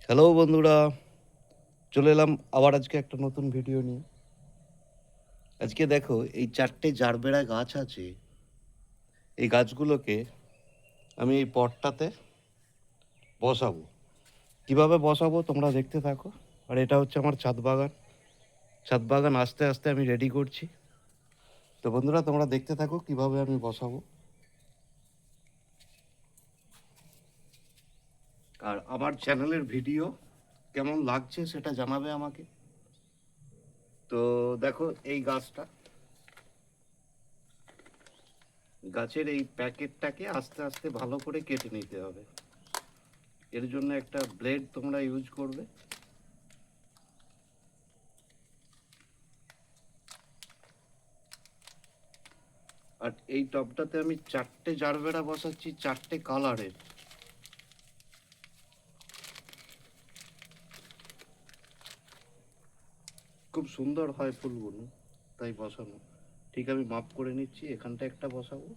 Hello বন্ধুরা, চলে এলাম আবার আজকে একটা নতুন ভিডিও নিয়ে। আজকে দেখো এই 4টে জারবেরা গাছ আছে। এই গাছগুলোকে আমি এই পটটাতে বসাবো। কিভাবে বসাবো তোমরা দেখতে থাকো। আর এটা হচ্ছে আমার ছাদ বাগান। ছাদ বাগান আস্তে আস্তে আমি রেডি করছি। তো বন্ধুরা তোমরা দেখতে থাকো কিভাবে আমি বসাবো। আর আমার চ্যানেলের ভিডিও কেমন লাগছে সেটা জানাবে আমাকে। তো দেখো এই গাছের এই প্যাকেটটাকে আস্তে আস্তে ভালো করে কেটে নিতে হবে। এর জন্য একটা ব্লেড তোমরা ইউজ করবে। আর এই টবটাতে আমি 4টে জারবেরা বসাচ্ছি, 4টে কালারের। খুব সুন্দর হয় ফুলগুলো, তাই বসানো। ঠিক আমি মাপ করে নিচ্ছি, এখানটা একটা বসাবো।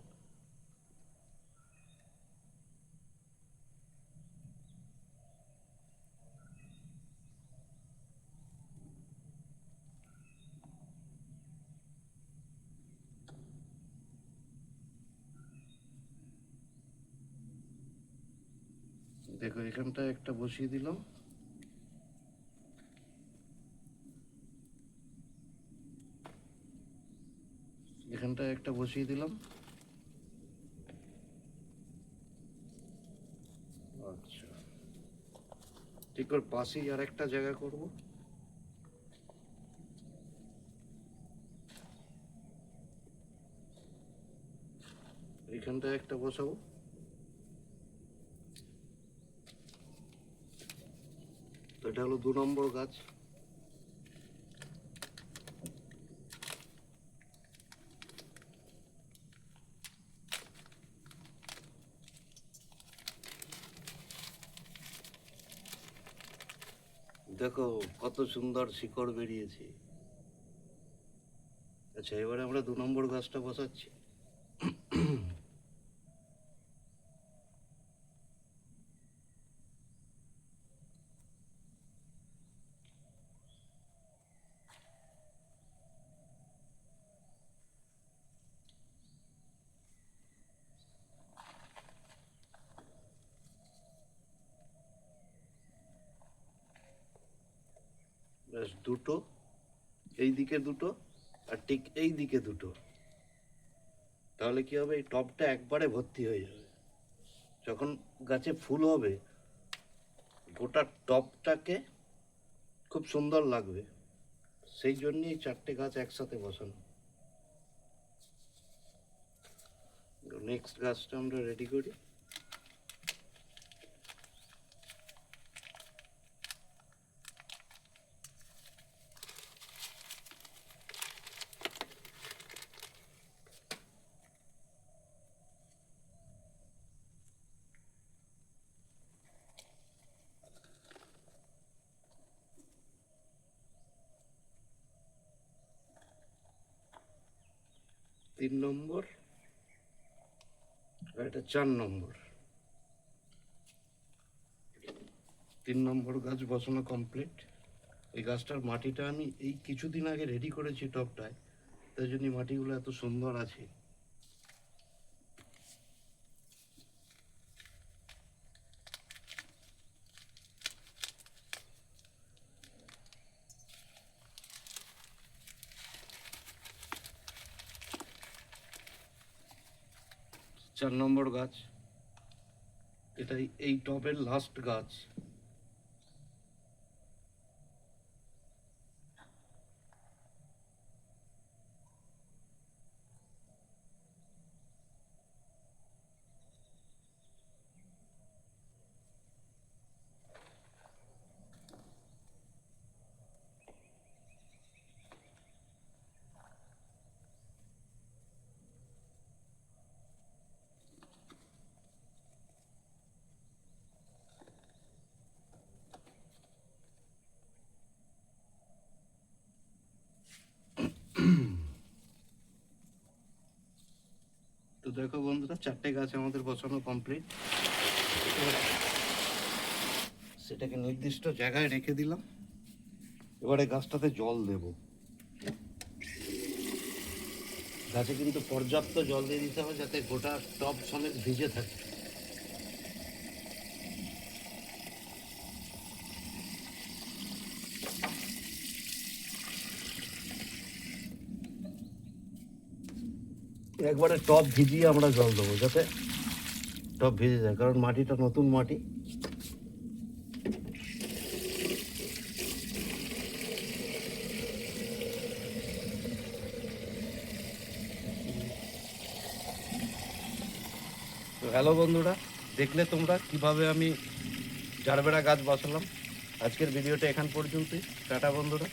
দেখো এখানটা একটা বসিয়ে দিলাম। এখানটা একটা বসিয়ে দিলাম। আচ্ছা, ঠিক ওর পাশেই আর একটা জায়গা করব। এখানটা একটা বসাবো। তো এটা হলো 2 নম্বর গাছ। দেখো কত সুন্দর শিকড় বেরিয়েছে। আচ্ছা, এবারে আমরা 2 নম্বর গাছটা বসাচ্ছি। ব্যাস, দুটো এই দিকে দুটো, আর ঠিক এই দিকে দুটো। তাহলে কি হবে, এই টবটা একবারে ভর্তি হয়ে যাবে। যখন গাছে ফুল হবে গোটা টবটাকে খুব সুন্দর লাগবে। সেই জন্যই 4টে গাছ একসাথে বসানো। নেক্সট গাছটা আমরা রেডি করি। তিন নম্বর, আর এটা 4 নম্বর। 3 নম্বর গাছ বসানো কমপ্লিট। এই গাছটার মাটিটা আমি এই কিছুদিন আগে রেডি করেছি টবটায়, তাই জন্য মাটিগুলো এত সুন্দর আছে। 4 নম্বর গাছ, এটাই এই টবের লাস্ট গাছ। তো দেখো বন্ধুরা, 4টে গাছ আমাদের বসানো কমপ্লিট। সেটাকে নির্দিষ্ট জায়গায় রেখে দিলাম। এবারে গাছটাতে জল দেব। গাছে কিন্তু পর্যাপ্ত জল দিয়ে দিতে হবে যাতে গোটা টব সমেত ভিজে থাকে। একবারে টব ভিজিয়ে আমরা জল দেবো যাতে টব ভিজে যায়, কারণ মাটিটা নতুন মাটি। তো হ্যালো বন্ধুরা, দেখলে তোমরা কিভাবে আমি জারবেরা গাছ বসালাম। আজকের ভিডিওটা এখান পর্যন্তই। টাটা বন্ধুরা।